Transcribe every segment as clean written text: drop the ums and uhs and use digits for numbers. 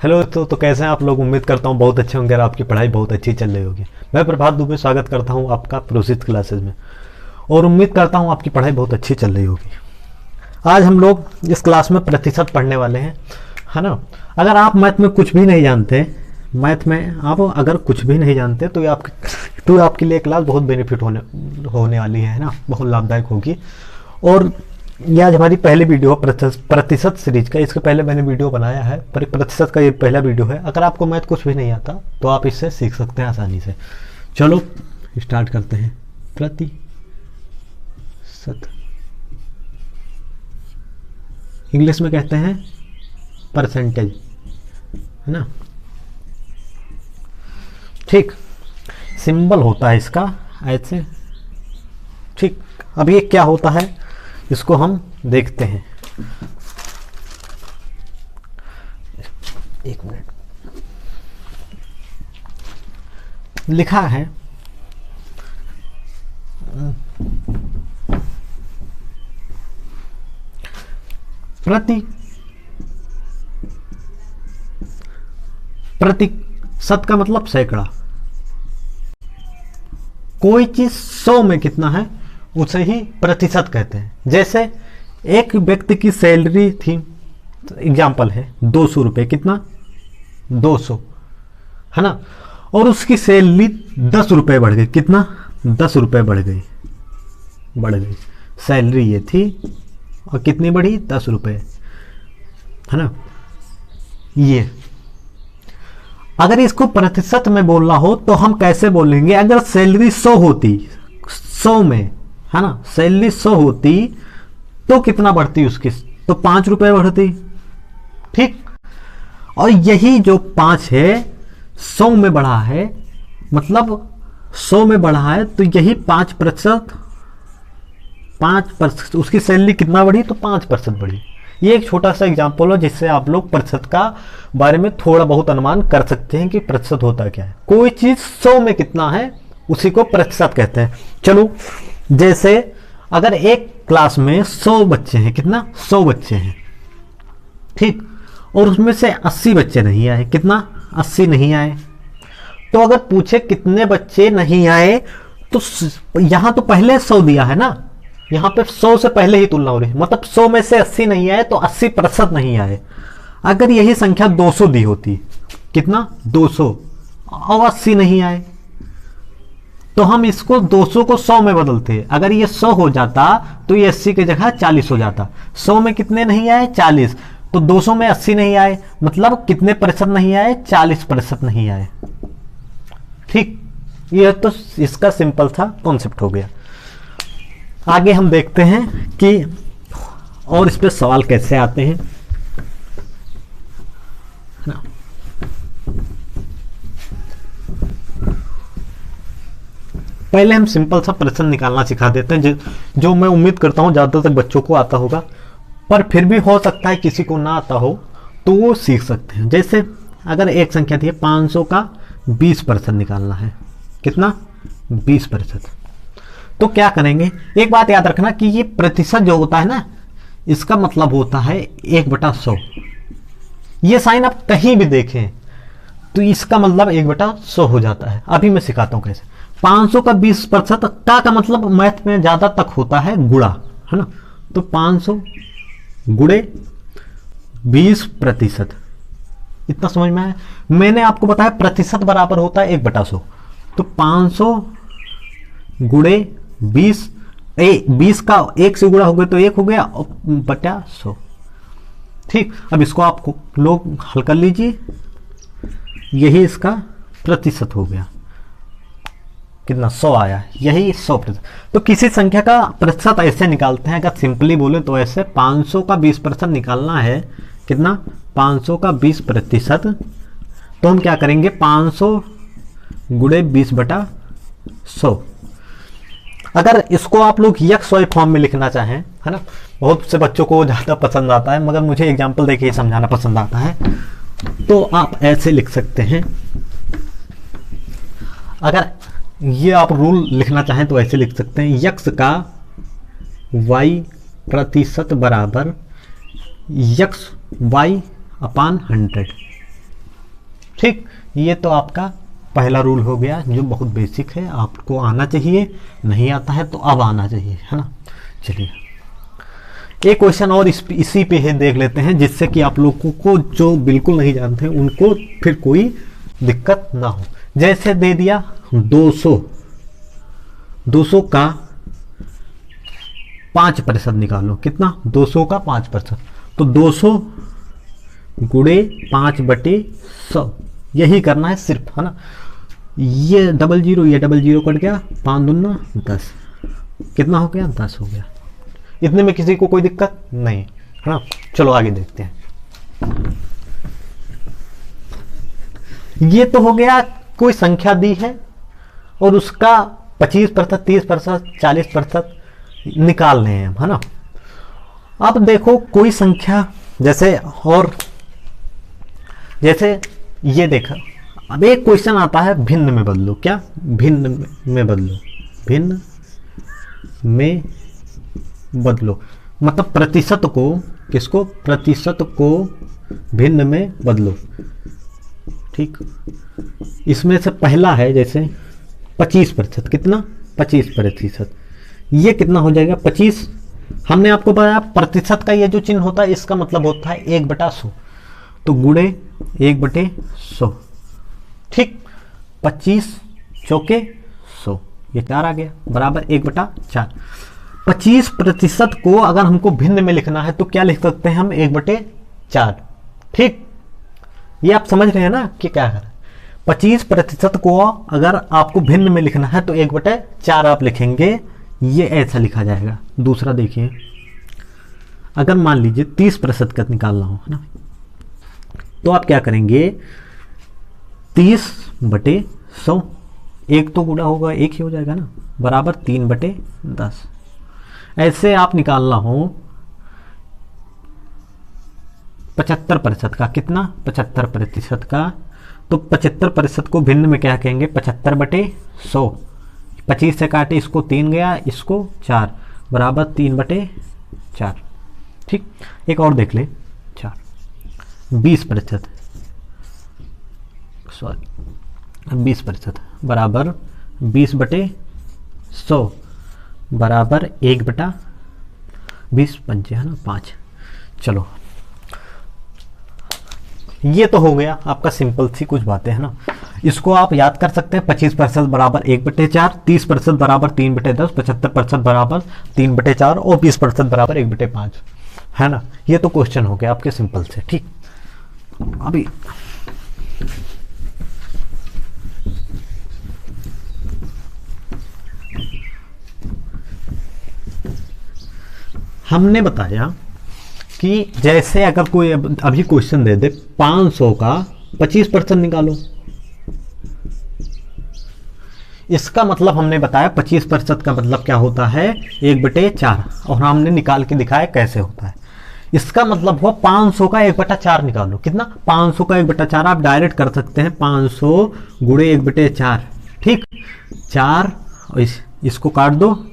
Hello दोस्तों, तो कैसे हैं आप लोग। उम्मीद करता हूँ बहुत अच्छे होंगे और आपकी पढ़ाई बहुत अच्छी चल रही होगी। मैं प्रभात दुबे स्वागत करता हूँ आपका प्रोसित क्लासेस में और उम्मीद करता हूँ आपकी पढ़ाई बहुत अच्छी चल रही होगी। आज हम लोग इस क्लास में प्रतिशत पढ़ने वाले हैं, है ना। अगर आप मैथ में कुछ भी नहीं जानते, मैथ में आप अगर कुछ भी नहीं जानते तो आपके लिए क्लास बहुत बेनिफिट होने वाली है ना, बहुत लाभदायक होगी। और ये आज हमारी पहली वीडियो प्रतिशत सीरीज का। इसके पहले मैंने वीडियो बनाया है, पर प्रतिशत का ये पहला वीडियो है। अगर आपको मैथ कुछ भी नहीं आता तो आप इससे सीख सकते हैं आसानी से। चलो स्टार्ट करते हैं। प्रतिशत इंग्लिश में कहते हैं परसेंटेज, है ना। ठीक, सिंबल होता है इसका ऐसे। ठीक, अब ये क्या होता है इसको हम देखते हैं। एक मिनट, लिखा है प्रतिशत का मतलब सैकड़ा। कोई चीज 100 में कितना है उसे ही प्रतिशत कहते हैं। जैसे एक व्यक्ति की सैलरी थी, एग्जाम्पल है 200 रुपये, कितना 200, है ना। और उसकी सैलरी 10 रुपये बढ़ गई, कितना 10 रुपये बढ़ गई सैलरी ये थी और कितनी बढ़ी 10 रुपये, है ना। ये अगर इसको प्रतिशत में बोलना हो तो हम कैसे बोलेंगे। अगर सैलरी 100 होती, 100 में, है ना, सैलरी 100 होती तो कितना बढ़ती उसकी, तो 5 रुपये बढ़ती। ठीक, और यही जो 5 है 100 में बढ़ा है, मतलब 100 में बढ़ा है तो यही 5%, उसकी सैलरी कितना बढ़ी तो 5% बढ़ी। ये एक छोटा सा एग्जाम्पल है जिससे आप लोग प्रतिशत का बारे में थोड़ा बहुत अनुमान कर सकते हैं कि प्रतिशत होता क्या है। कोई चीज 100 में कितना है उसी को प्रतिशत कहते हैं। चलो, जैसे अगर एक क्लास में 100 बच्चे हैं, कितना 100 बच्चे हैं, ठीक, और उसमें से 80 बच्चे नहीं आए, कितना 80 नहीं आए। तो अगर पूछे कितने बच्चे नहीं आए तो यहां तो पहले 100 दिया है ना, यहां पे 100 से पहले ही तुलना हो रही है, मतलब 100 में से 80 नहीं आए तो 80% नहीं आए। अगर यही संख्या 200 दी होती, कितना 200, और 80 नहीं आए, तो हम इसको 200 को 100 में बदलते। अगर ये 100 हो जाता तो ये 80 की जगह 40 हो जाता। 100 में कितने नहीं आए 40, तो 200 में 80 नहीं आए, मतलब कितने प्रतिशत नहीं आए 40% नहीं आए। ठीक, ये तो इसका सिंपल सा कॉन्सेप्ट हो गया। आगे हम देखते हैं कि और इस पे सवाल कैसे आते हैं ना। पहले हम सिंपल सा प्रश्न निकालना सिखा देते हैं, जो मैं उम्मीद करता हूं ज्यादातर बच्चों को आता होगा, पर फिर भी हो सकता है किसी को ना आता हो तो वो सीख सकते हैं। जैसे अगर एक संख्या थी 500 का 20% निकालना है, कितना 20%, तो क्या करेंगे। एक बात याद रखना कि ये प्रतिशत जो होता है ना, इसका मतलब होता है 1/100। ये साइन आप कहीं भी देखें तो इसका मतलब 1/100 हो जाता है। अभी मैं सिखाता हूं कैसे। 500 का 20% का मतलब मैथ में ज्यादा तक होता है गुणा, है ना। तो 500 गुणे 20%, इतना समझ में आया। मैंने आपको बताया प्रतिशत बराबर होता है 1/100, तो 500 गुणे 20, 20 का 1 से गुणा हो गया तो 1 हो गया बटा 100। ठीक, अब इसको आप लोग हल कर लीजिए, यही इसका प्रतिशत हो गया, कितना 100 आया, यही 100%। तो किसी संख्या का प्रतिशत ऐसे निकालते हैं, अगर सिंपली बोले तो ऐसे 500 का 20% निकालना है, कितना 500 का 20%, तो हम क्या करेंगे 500 गुणे 20/100। अगर इसको आप लोग यक्स वाई फॉर्म में लिखना चाहें, है ना, बहुत से बच्चों को ज़्यादा पसंद आता है, मगर मुझे एग्जाम्पल देके ही समझाना पसंद आता है, तो आप ऐसे लिख सकते हैं। अगर ये आप रूल लिखना चाहें तो ऐसे लिख सकते हैं, यक्स का वाई प्रतिशत बराबर यक्स वाई अपान 100, ठीक, ये तो आपका पहला रूल हो गया जो बहुत बेसिक है, आपको आना चाहिए, नहीं आता है तो अब आना चाहिए, है ना। चलिए एक क्वेश्चन और इसी पे है, देख लेते हैं, जिससे कि आप लोगों को जो बिल्कुल नहीं जानते उनको फिर कोई दिक्कत ना हो। जैसे दे दिया 200 का 5% निकालो, कितना, 200 का 5%, तो 200 गुणे 5/100, यही करना है सिर्फ, है ना। ये 00 ये 00 कट गया, 5 दूना 10, कितना हो गया, 10 हो गया। इतने में किसी को कोई दिक्कत नहीं, है ना। चलो आगे देखते हैं। ये तो हो गया, कोई संख्या दी है और उसका 25%, 30%, 40% निकाल रहे हैं, है ना। अब देखो कोई संख्या जैसे, और जैसे ये देखा, अब एक क्वेश्चन आता है भिन्न में बदलो, क्या, भिन्न में बदलो, भिन्न में बदलो, मतलब प्रतिशत को, किसको, प्रतिशत को भिन्न में बदलो, ठीक। इसमें से पहला है जैसे 25%, कितना, 25%, ये कितना हो जाएगा, 25, हमने आपको बताया प्रतिशत का ये जो चिन्ह होता है इसका मतलब होता है 1/100, तो गुणे 1/100, ठीक, 25 चौके 100, ये 4 आ गया, बराबर 1/4। 25% को अगर हमको भिन्न में लिखना है तो क्या लिख सकते हैं हम, 1/4, ठीक। ये आप समझ रहे हैं ना कि क्या है। 25% को अगर आपको भिन्न में लिखना है तो 1/4 आप लिखेंगे, ये ऐसा लिखा जाएगा। दूसरा देखिए, अगर मान लीजिए 30% का निकालना हो, है ना, तो आप क्या करेंगे, 30/100, एक तो गुणा होगा, एक ही हो जाएगा ना, बराबर 3/10। ऐसे आप निकालना हो 75% का, कितना, 75% का, तो 75% को भिन्न में क्या कहेंगे, 75/100, 25 से काटे, इसको 3 गया, इसको 4, बराबर 3/4, ठीक। एक और देख ले, 4, 20%, सॉरी 20%, बराबर 20/100, बराबर 1/20 पंचे, है ना, 5। चलो ये तो हो गया आपका सिंपल सी कुछ बातें, है ना। इसको आप याद कर सकते हैं, 25% बराबर 1/4, 30% बराबर 3/10, 75% बराबर 3/4 और 20% बराबर 1/5, है ना। ये तो क्वेश्चन हो गया आपके सिंपल से, ठीक। अभी हमने बताया कि जैसे अगर कोई अभी क्वेश्चन दे दे 500 का 25% निकालो, इसका मतलब हमने बताया 25% का मतलब क्या होता है, 1/4, और हमने निकाल के दिखाया कैसे होता है। इसका मतलब हुआ 500 का 1/4 निकालो, कितना, 500 का 1/4 आप डायरेक्ट कर सकते हैं, 500 गुणे 1/4, ठीक, 4, और इसको काट दो,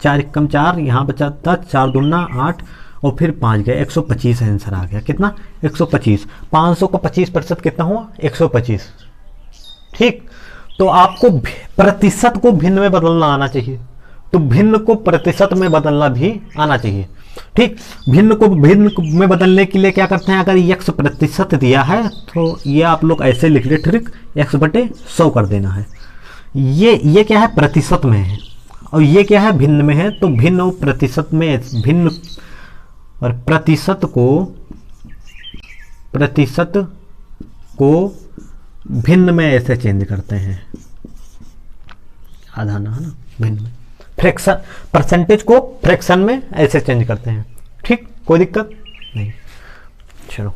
4 एकम 4, यहाँ बचा 10, 4 दूना 8, और फिर 5 गया, 125 आंसर आ गया, कितना, 125। 500 का 25% कितना हुआ, 125, ठीक। तो आपको प्रतिशत को भिन्न में बदलना आना चाहिए, तो भिन्न को प्रतिशत में बदलना भी आना चाहिए, ठीक। भिन्न को भिन्न में बदलने के लिए क्या करते हैं, अगर x प्रतिशत दिया है तो ये आप लोग ऐसे लिख ले, ठीक, x/100 कर देना है। ये क्या है, प्रतिशत में है, और ये क्या है, भिन्न में है, तो भिन्न और प्रतिशत में, भिन्न और प्रतिशत को भिन्न में ऐसे चेंज करते हैं, आधा ना, है ना, भिन्न में, फ्रैक्शन, परसेंटेज को फ्रैक्शन में ऐसे चेंज करते हैं, ठीक, कोई दिक्कत नहीं। चलो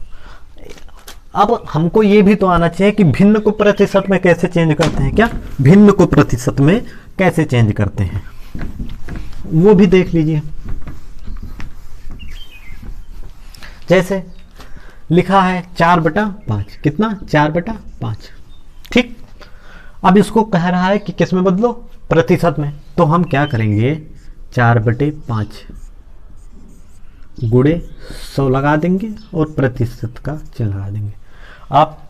अब हमको ये भी तो आना चाहिए कि भिन्न को प्रतिशत में कैसे चेंज करते हैं, क्या, भिन्न को प्रतिशत में कैसे चेंज करते हैं, वो भी देख लीजिए। जैसे लिखा है 4/5, कितना, 4/5, ठीक। अब इसको कह रहा है कि किस में बदलो, प्रतिशत में, तो हम क्या करेंगे, 4/5 गुणे 100 लगा देंगे और प्रतिशत का चिन्ह लगा देंगे। आप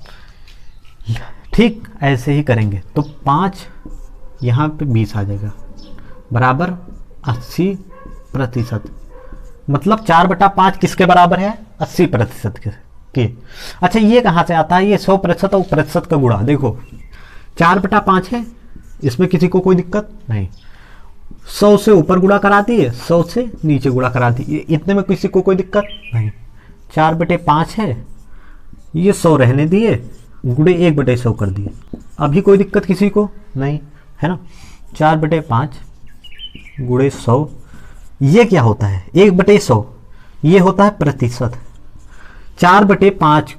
ठीक ऐसे ही करेंगे तो 5 यहाँ पे 20 आ जाएगा बराबर 80%। मतलब 4/5 किसके बराबर है? 80% के। अच्छा ये कहाँ से आता है? ये 100% और प्रतिशत का गुणा। देखो 4/5 है, इसमें किसी को कोई दिक्कत नहीं। 100 से ऊपर गुणा करा दिए, 100 से नीचे गुणा करा दिए, इतने में किसी को कोई दिक्कत नहीं। 4/5 है, ये 100 रहने दिए, गुणे 1/100 कर दिए, अभी कोई दिक्कत किसी को नहीं है ना। 4/5 गुणे 100, ये क्या होता है? 1/100, ये होता है प्रतिशत। 4/5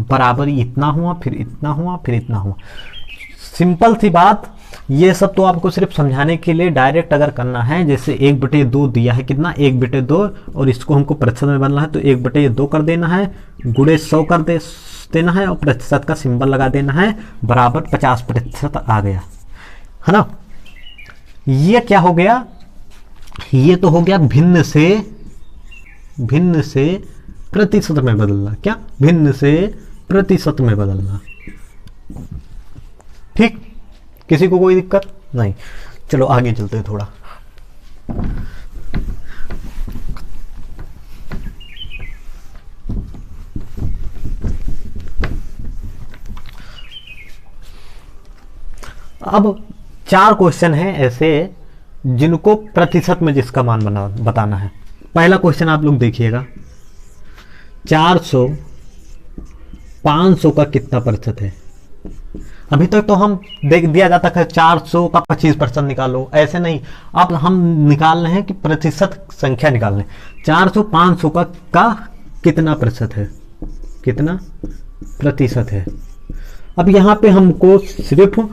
बराबर इतना हुआ, फिर इतना हुआ, फिर इतना हुआ। सिंपल सी बात, ये सब तो आपको सिर्फ समझाने के लिए। डायरेक्ट अगर करना है, जैसे 1/2 दिया है, कितना 1/2, और इसको हमको प्रतिशत में बनना है तो 1/2 कर देना है, गुणे 100 कर देना है, और प्रतिशत का सिंबल लगा देना है, बराबर 50% आ गया, है ना। ये क्या हो गया? ये तो हो गया भिन्न से प्रतिशत में बदलना। क्या? भिन्न से प्रतिशत में बदलना। ठीक, किसी को कोई दिक्कत नहीं। चलो आगे चलते हैं थोड़ा। अब 4 क्वेश्चन हैं ऐसे जिनको प्रतिशत में जिसका मान बताना है। पहला क्वेश्चन आप लोग देखिएगा, 400 500 का कितना प्रतिशत है? अभी तक तो हम देख दिया जाता है 400 का 25% निकालो, ऐसे नहीं। अब हम निकाल रहे हैं कि प्रतिशत संख्या निकाल रहे हैं। 400 500 का कितना प्रतिशत है? कितना प्रतिशत है? अब यहाँ पे हमको सिर्फ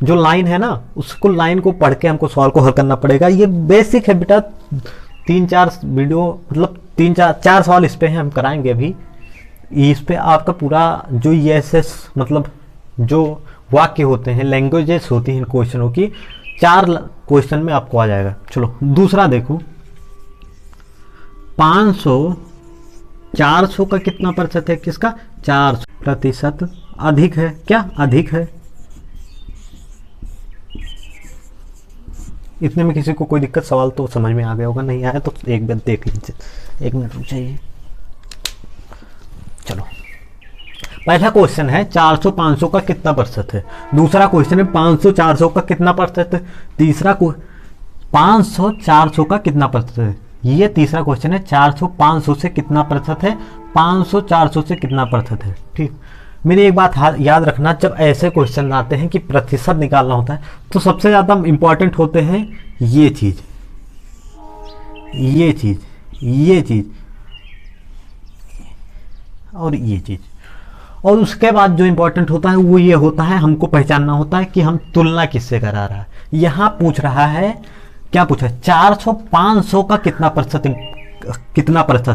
जो लाइन है ना, उसको लाइन को पढ़ के हमको सवाल को हल करना पड़ेगा। ये बेसिक है बेटा, 3-4 वीडियो, मतलब 3-4 सवाल इस पे हैं, हम कराएंगे अभी। इस पे आपका पूरा जो ESS मतलब जो वाक्य होते हैं, लैंग्वेजेस होती हैं इन क्वेश्चनों की, 4 क्वेश्चन में आपको आ जाएगा। चलो दूसरा देखो, 500 400 का कितना प्रतिशत है? किसका? 400%। अधिक है क्या? अधिक है। इतने में किसी को कोई दिक्कत? सवाल तो समझ में आ गया होगा, नहीं आया तो एक बार देख लीजिए। 1 मिनट रुक जाइए। चलो पहला क्वेश्चन है 400 500 का कितना प्रतिशत है। दूसरा क्वेश्चन है 500 400 का कितना प्रतिशत है। तीसरा 500 400 का कितना प्रतिशत है। ये तीसरा क्वेश्चन है 400 500 से कितना प्रतिशत है, 500 400 से कितना प्रतिशत है। ठीक, मेरी एक बात याद रखना, जब ऐसे क्वेश्चन आते हैं कि प्रतिशत निकालना होता है तो सबसे ज़्यादा इंपॉर्टेंट होते हैं ये चीज़ और ये चीज़। और उसके बाद जो इंपॉर्टेंट होता है वो ये होता है, हमको पहचानना होता है कि हम तुलना किससे करा रहा है। यहाँ पूछ रहा है, क्या पूछा है? 400 500 का कितना प्रतिशत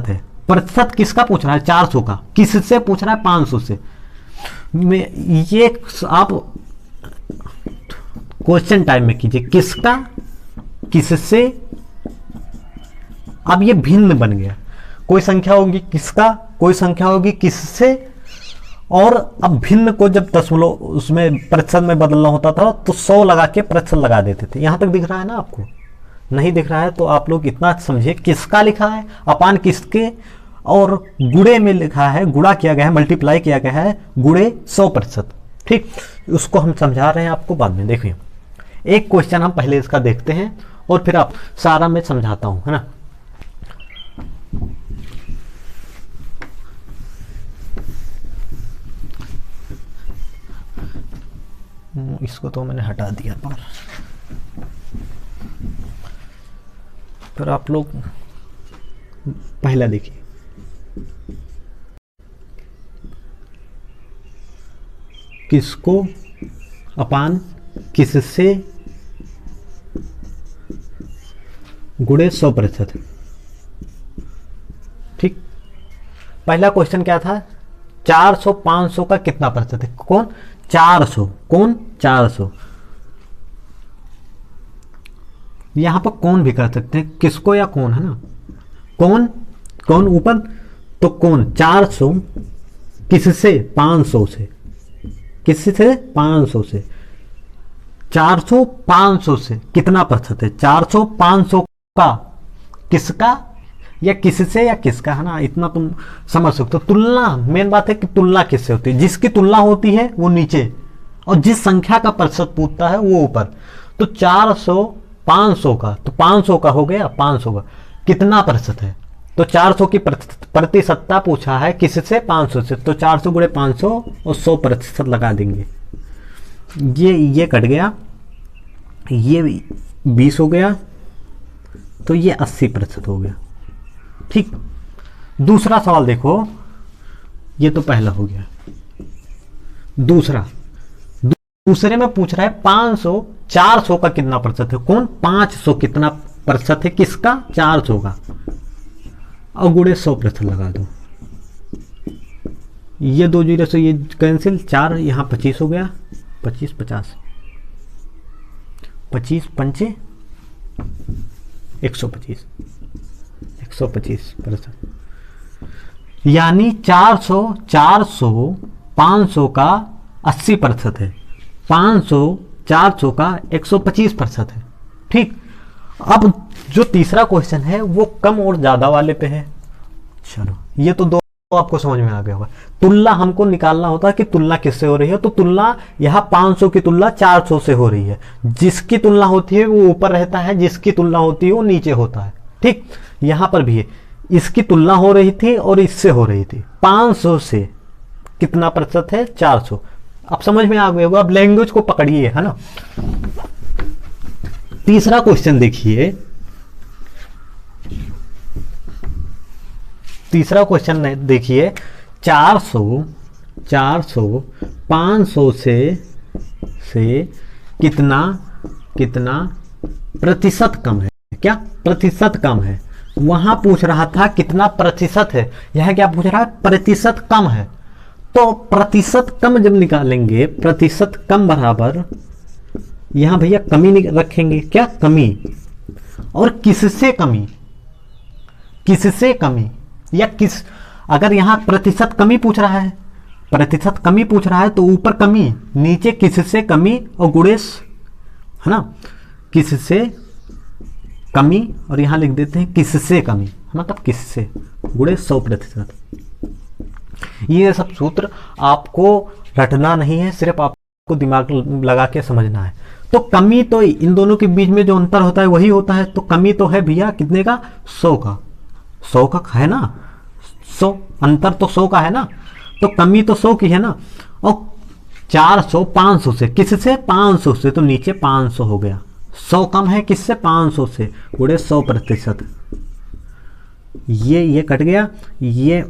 है। प्रतिशत किसका पूछ रहा है? 400 का। किससे पूछ रहा है? 500 से। ये आप क्वेश्चन टाइम में कीजिए, किसका किससे। अब ये भिन्न बन गया, कोई संख्या होगी किसका, कोई संख्या होगी किससे, और अब भिन्न को जब दशमलव उसमें प्रतिशत में बदलना होता था तो 100 लगा के प्रतिशत लगा देते थे। यहां तक दिख रहा है ना आपको? नहीं दिख रहा है तो आप लोग इतना समझिए, किसका लिखा है अपान किसके, और गुणे में लिखा है, गुणा किया गया है, मल्टीप्लाई किया गया है, गुणे 100%। ठीक, उसको हम समझा रहे हैं आपको बाद में। देखिए एक क्वेश्चन हम पहले इसका देखते हैं और फिर आप सारा मैं समझाता हूं, है ना। इसको तो मैंने हटा दिया, पर आप लोग पहला देखिए। किसको अपान किससे गुणे 100%। ठीक, पहला क्वेश्चन क्या था? 400 500 का कितना प्रतिशत है। कौन? 400। कौन? 400। यहां पर कौन भी कर सकते हैं, किसको या कौन, है ना। कौन ऊपर, तो कौन 400 किससे? 500 से। किससे? 500 से। 400 500 से कितना प्रतिशत है? 400 500 का किसका या किससे या किसका, है ना, इतना तुम समझ सकते हो। तुलना, मेन बात है कि तुलना किससे होती है। जिसकी तुलना होती है वो नीचे, और जिस संख्या का प्रतिशत पूछता है वो ऊपर। तो 400 500 का, तो 500 का हो गया, 500 का कितना प्रतिशत है? तो 400 की प्रतिशतता पूछा है किससे? 500 से। तो 400 गुणे 500 और 100% लगा देंगे। ये कट गया, ये 20 हो गया, तो ये 80% हो गया। ठीक, दूसरा सवाल देखो, ये तो पहला हो गया। दूसरे में पूछ रहा है 500 400 का कितना प्रतिशत है? कौन? 500 कितना प्रतिशत है? किसका? 400 का। और गुणे 100% लगा दो। ये 2 जीरो से ये कैंसिल, 4 यहां 25 हो गया, 25 50 25 पंचे 125 125%। यानी 400 500 का 80% है, 500 400 का 125% है। ठीक, अब जो तीसरा क्वेश्चन है वो कम और ज्यादा वाले पे है। चलो, ये तो दो आपको समझ में आ गया होगा। तुलना हमको निकालना होता है कि तुलना किससे हो रही है। तो तुलना यहाँ 500 की तुलना 400 से हो रही है। जिसकी तुलना होती है वो ऊपर रहता है, जिसकी तुलना होती है वो नीचे होता है। ठीक, यहां पर भी है, इसकी तुलना हो रही थी और इससे हो रही थी। 500 से कितना प्रतिशत है? 400। अब समझ में आ गया होगा। अब लैंग्वेज को पकड़िए, है ना। तीसरा क्वेश्चन देखिए, तीसरा क्वेश्चन देखिए, 400 500 से कितना प्रतिशत कम है? क्या प्रतिशत कम है? वहां पूछ रहा था कितना प्रतिशत है, यह क्या पूछ रहा है? प्रतिशत कम है। तो प्रतिशत कम जब निकालेंगे, प्रतिशत कम बराबर, यहां भैया कमी रखेंगे। क्या? कमी। और किससे कमी? किससे कमी या किस, अगर यहां प्रतिशत कमी पूछ रहा है, प्रतिशत कमी पूछ रहा है तो ऊपर कमी, नीचे किससे कमी और गुणेश, है ना, किससे कमी, और यहां लिख देते हैं किससे कमी, मतलब किससे गुणे 100%। ये सब सूत्र आपको रटना नहीं है, सिर्फ आपको दिमाग लगा के समझना है। तो कमी तो इन दोनों के बीच में जो अंतर होता है वही होता है। तो कमी तो है भैया कितने का? 100 का। 100 का है ना, 100 अंतर तो 100 का है ना, तो कमी तो 100 की है ना। और 400 500 से, किससे? 500 से, तो नीचे 500 हो गया। 100 कम है किससे? 500 से, गुणे 100%। ये कट गया, ये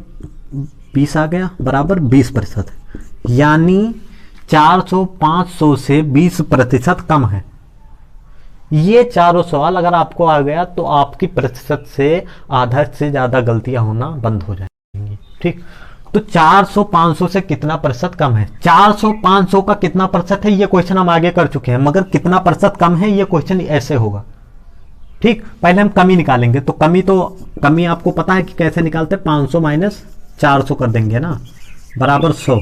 20 आ गया बराबर 20%। यानी 400 500 से 20% कम है। ये चारों सवाल अगर आपको आ गया तो आपकी प्रतिशत से आधा से ज्यादा गलतियां होना बंद हो जाएंगी। ठीक, तो 400 500 से कितना प्रतिशत कम है? 400 500 का कितना प्रतिशत है? ये क्वेश्चन हम आगे कर चुके हैं, मगर कितना प्रतिशत कम है ये क्वेश्चन ऐसे होगा। ठीक, पहले हम कमी निकालेंगे। तो कमी आपको पता है कि कैसे निकालते हैं? 500 माइनस 400 कर देंगे ना, बराबर 100,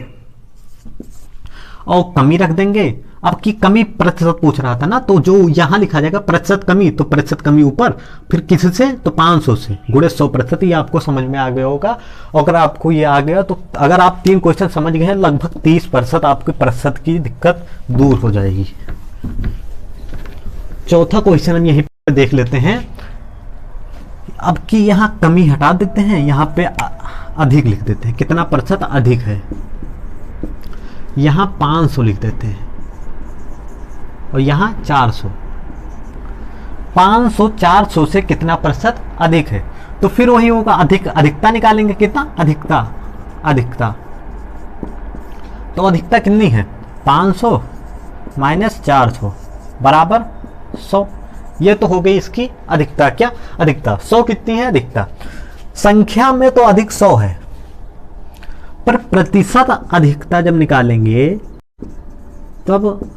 और कमी रख देंगे। अब की कमी प्रतिशत पूछ रहा था ना, तो जो यहां लिखा जाएगा प्रतिशत कमी, तो प्रतिशत कमी ऊपर, फिर किससे? तो 500 से, गुणे 100%। ये आपको समझ में आ गया होगा। अगर आपको ये आ गया तो अगर आप 3 क्वेश्चन समझ गए हैं, लगभग 30% आपके प्रतिशत की दिक्कत दूर हो जाएगी। चौथा क्वेश्चन हम यहीं पे देख लेते हैं। अब की यहां कमी हटा देते हैं, यहां पे अधिक लिख देते हैं। कितना प्रतिशत अधिक है? यहां 500 लिख देते हैं और यहां 400। 500 400 से कितना प्रतिशत अधिक है? तो फिर वही होगा, अधिकता निकालेंगे। कितना? अधिकता। तो अधिकता कितनी है? 500 माइनस 400 बराबर 100। ये तो हो गई इसकी अधिकता। क्या अधिकता? 100 कितनी है अधिकता? संख्या में तो अधिक 100 है, पर प्रतिशत अधिकता जब निकालेंगे तब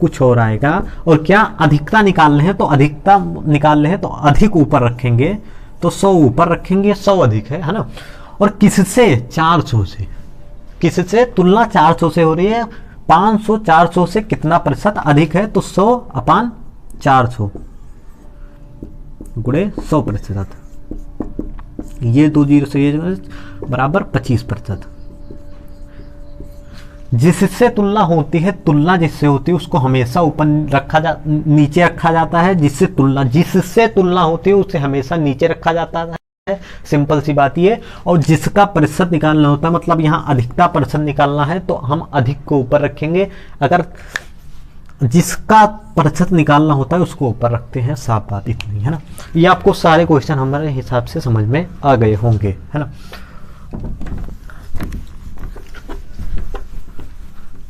कुछ और आएगा। और क्या अधिकता निकालने हैं, तो अधिकता निकालने हैं तो अधिक ऊपर रखेंगे, तो 100 ऊपर रखेंगे, 100 अधिक है ना। और किससे? 400 से। किससे तुलना? 400 से हो रही है। 500 400 से कितना प्रतिशत अधिक है? तो 100/400 गुणे 100%। ये 2 जीरो से ये बराबर 25%। जिससे तुलना होती है, तुलना जिससे होती है उसको हमेशा ऊपर नीचे रखा जाता है। जिससे तुलना होती है उसे हमेशा नीचे रखा जाता है। सिंपल सी बात ये। और जिसका प्रतिशत निकालना होता है, मतलब यहाँ अधिकता प्रतिशत निकालना है तो हम अधिक को ऊपर रखेंगे, अगर जिसका प्रतिशत निकालना होता है उसको ऊपर रखते हैं। साफ बात इतनी है ना। ये आपको सारे क्वेश्चन हमारे हिसाब से समझ में आ गए होंगे, है ना।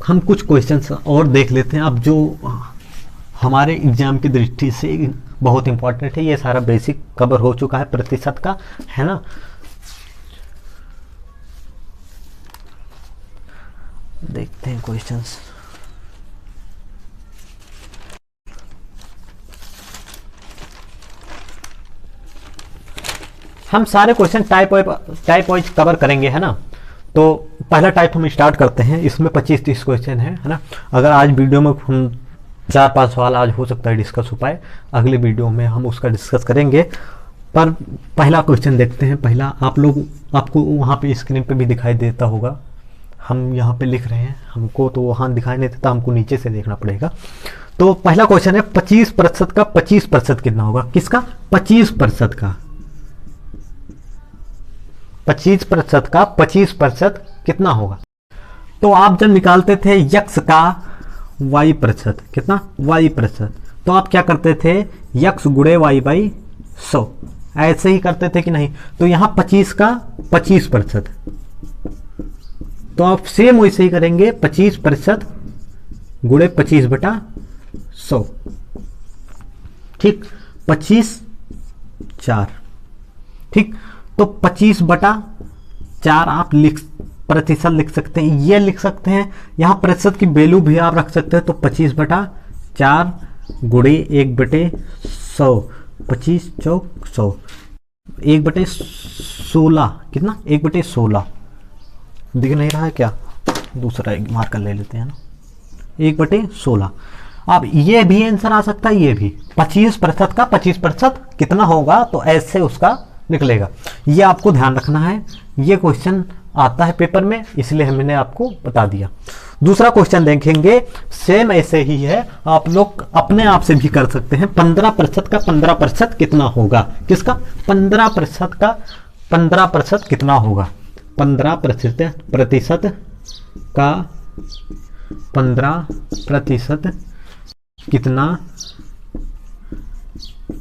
हम कुछ क्वेश्चंस और देख लेते हैं अब, जो हमारे एग्जाम की दृष्टि से बहुत इंपॉर्टेंट है। ये सारा बेसिक कवर हो चुका है प्रतिशत का, है ना। देखते हैं क्वेश्चंस। हम सारे क्वेश्चन टाइप वाइज कवर करेंगे, है ना। तो पहला टाइप हम स्टार्ट करते हैं। इसमें 25-30 क्वेश्चन है ना। अगर आज वीडियो में हम 4-5 सवाल आज हो सकता है डिस्कस हो पाए, अगले वीडियो में हम उसका डिस्कस करेंगे। पर पहला क्वेश्चन देखते हैं। पहला आपको वहाँ पे स्क्रीन पे भी दिखाई देता होगा। हम यहाँ पे लिख रहे हैं, हमको तो वहाँ दिखाई नहीं देता, हमको नीचे से देखना पड़ेगा। तो पहला क्वेश्चन है 25% का 25% कितना होगा? किसका? 25% का 25% का 25% कितना होगा? तो आप जब निकालते थे यक्स का y प्रतिशत, कितना? y प्रतिशत, तो आप क्या करते थे? यक्स गुणे y/100 ऐसे ही करते थे कि नहीं? तो यहाँ 25 का 25%, तो आप सेम वैसे ही करेंगे। 25% गुणे 25/100, ठीक। 25/4, ठीक। तो 25/4 आप प्रतिशत लिख सकते हैं, ये लिख सकते हैं। यहाँ प्रतिशत की वैल्यू भी आप रख सकते हैं। तो 25/4 गुणे 1/100, 25 चौक 100, 1/16 कितना? 1/16 दिख नहीं रहा है क्या? दूसरा एक मार्कर ले लेते हैं ना। 1/16। अब ये भी आंसर आ सकता है, ये भी 25% का 25% कितना होगा? तो ऐसे उसका निकलेगा। ये आपको ध्यान रखना है। ये क्वेश्चन आता है पेपर में, इसलिए मैंने आपको बता दिया। दूसरा क्वेश्चन देखेंगे, सेम ऐसे ही है, आप लोग अपने आप से भी कर सकते हैं। 15% का 15% कितना होगा? किसका? 15% का 15% कितना होगा? 15% का 15% कितना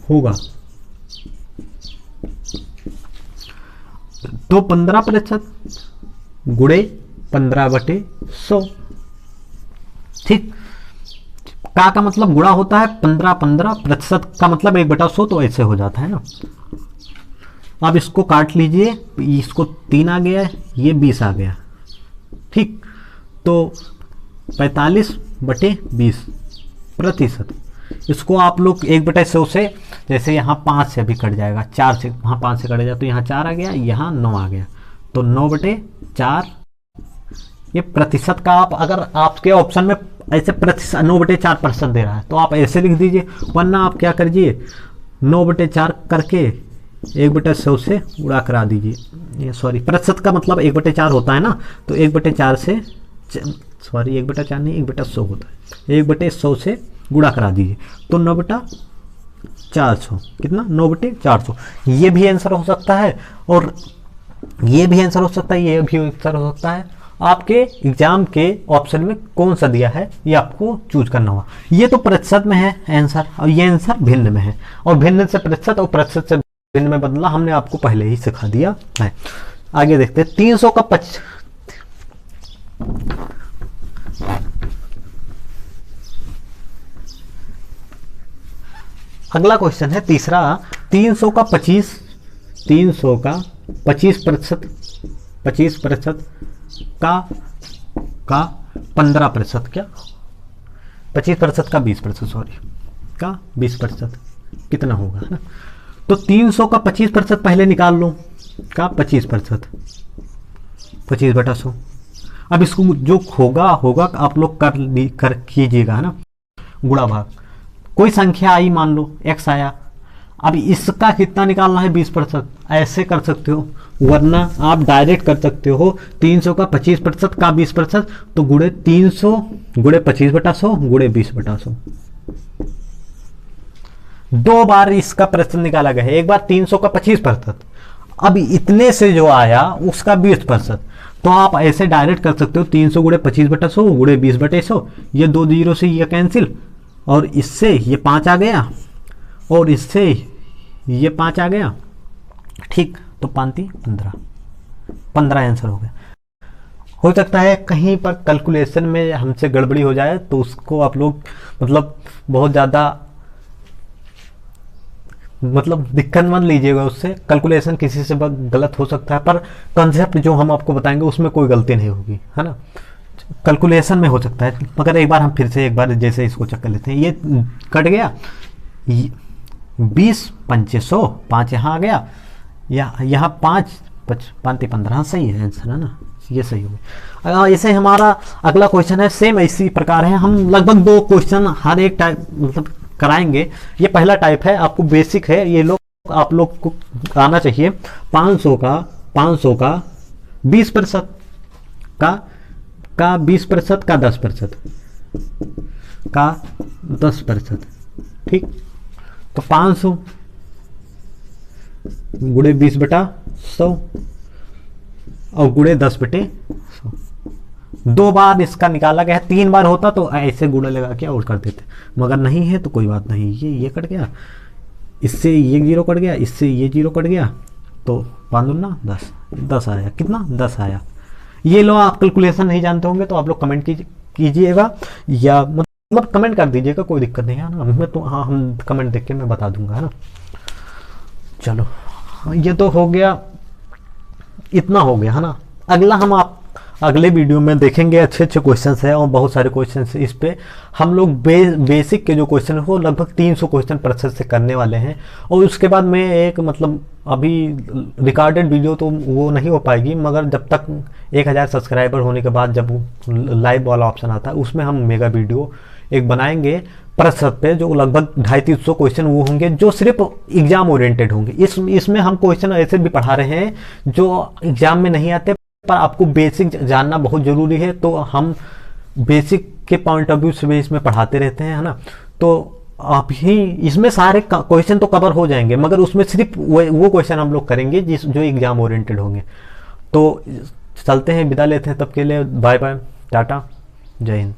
होगा? तो 15% गुणे 15/100, ठीक। का मतलब गुणा होता है 15% का मतलब 1/100, तो ऐसे हो जाता है ना। अब इसको काट लीजिए, इसको 3 आ गया, ये 20 आ गया, ठीक। तो 45/20%। इसको आप लोग 1/100 से, जैसे यहाँ 5 से अभी कट जाएगा, 4 से वहाँ 5 से कट जाए तो यहाँ 4 आ गया, यहाँ 9 आ गया, तो 9/4। ये प्रतिशत का आप, अगर आपके ऑप्शन में ऐसे प्रतिशत 9/4% दे रहा है तो आप ऐसे लिख दीजिए, वरना आप क्या करिए 9/4 करके 1/100 से गुणा करा दीजिए। ये सॉरी, प्रतिशत का मतलब 1/4 होता है ना, तो 1/4 से, सॉरी 1/4 नहीं 1/100 होता है, 1/100 से गुणा करा दीजिए, तो 9/400 कितना? 9/400। ये भी आंसर हो सकता है, और ये भी आंसर हो सकता है, ये भी आंसर हो सकता है। आपके एग्जाम के ऑप्शन में कौन सा दिया है ये आपको चूज करना होगा। ये तो प्रतिशत में है आंसर, और ये आंसर भिन्न में है, और भिन्न से प्रतिशत और प्रतिशत से भिन्न में बदला हमने आपको पहले ही सिखा दिया है। आगे देखते हैं 300 का अगला क्वेश्चन है तीसरा, 300 का 25% का 15%, क्या 25% का 20%, सॉरी का 20% कितना होगा, है ना। तो 300 का 25% पहले निकाल लो, का 25%, 25/100। अब इसको जो होगा होगा आप लोग कर कीजिएगा, है ना, गुणा भाग। कोई संख्या आई, मान लो x आया, अब इसका कितना निकालना है, 20%। ऐसे कर सकते हो, वरना आप डायरेक्ट कर सकते हो 300 का 25% का 20%, तो गुणे 300 गुणे 25/100 गुणे 20/100। 2 बार इसका प्रश्न निकाला गया है, एक बार 300 का 25%, अब इतने से जो आया उसका 20%। तो आप ऐसे डायरेक्ट कर सकते हो 300 गुणे 25/100 गुणे 20/100, ये 2 जीरो से ये कैंसिल, और इससे ये 5 आ गया, और इससे ये 5 आ गया, ठीक। तो 5 15, 15 आंसर हो गया। हो सकता है कहीं पर कैलकुलेशन में हमसे गड़बड़ी हो जाए, तो उसको आप लोग मतलब बहुत ज़्यादा मतलब दिक्कत मत लीजिएगा, उससे कैलकुलेशन किसी से गलत हो सकता है, पर कंसेप्ट जो हम आपको बताएंगे उसमें कोई गलती नहीं होगी, है ना। कैलकुलेशन में हो सकता है, मगर एक बार हम फिर से एक बार जैसे इसको चेक कर लेते हैं। ये कट गया, 20 500, 5 यहाँ आ गया, यहाँ 5 5 15, सही है आंसर, है ना, ये सही हो गया। ऐसे हमारा अगला क्वेश्चन है, सेम इसी प्रकार है। हम लगभग 2 क्वेश्चन हर एक टाइप मतलब कराएंगे। ये पहला टाइप है, आपको बेसिक है, ये लोग आप लोग को आना चाहिए। 500 का 20% का 20% का 10% का 10%, ठीक। तो 500 गुणे 20/100 और गुणे 10/100। 2 बार इसका निकाला गया है, 3 बार होता तो ऐसे गुणे लगा के और कर देते, मगर नहीं है तो कोई बात नहीं। ये कट गया, इससे ये 0 कट गया, इससे ये 0 कट गया, तो 5 दूना 10, 10 आया। कितना? 10 आया। ये लो, आप कैलकुलेशन नहीं जानते होंगे तो आप लोग कमेंट कीजिएगा, या मतलब कमेंट कर दीजिएगा, कोई दिक्कत नहीं है ना। मैं तो हाँ, हम कमेंट देख के मैं बता दूंगा, है ना। चलो, ये तो हो गया, इतना हो गया, है ना। अगला हम आप अगले वीडियो में देखेंगे, अच्छे अच्छे क्वेश्चंस हैं और बहुत सारे क्वेश्चंस इस पे हम लोग बेसिक के जो क्वेश्चन है वो लगभग 300 क्वेश्चन प्रतिशत से करने वाले हैं। और उसके बाद में एक मतलब अभी रिकॉर्डेड वीडियो तो वो नहीं हो पाएगी, मगर जब तक 1000 सब्सक्राइबर होने के बाद जब लाइव वाला ऑप्शन आता है उसमें हम मेगा वीडियो एक बनाएंगे प्रतिशत पे, जो लगभग 250-300 क्वेश्चन वो होंगे जो सिर्फ एग्जाम ओरिएंटेड होंगे। इसमें हम क्वेश्चन ऐसे भी पढ़ा रहे हैं जो एग्जाम में नहीं आते, पर आपको बेसिक जानना बहुत ज़रूरी है, तो हम बेसिक के पॉइंट ऑफ व्यू से इसमें पढ़ाते रहते हैं, है ना। तो आप ही इसमें सारे क्वेश्चन तो कवर हो जाएंगे, मगर उसमें सिर्फ वो क्वेश्चन हम लोग करेंगे जो एग्जाम ओरिएंटेड होंगे। तो चलते हैं, विदा लेते हैं, तब के लिए बाय बाय, टाटा, जय हिंद।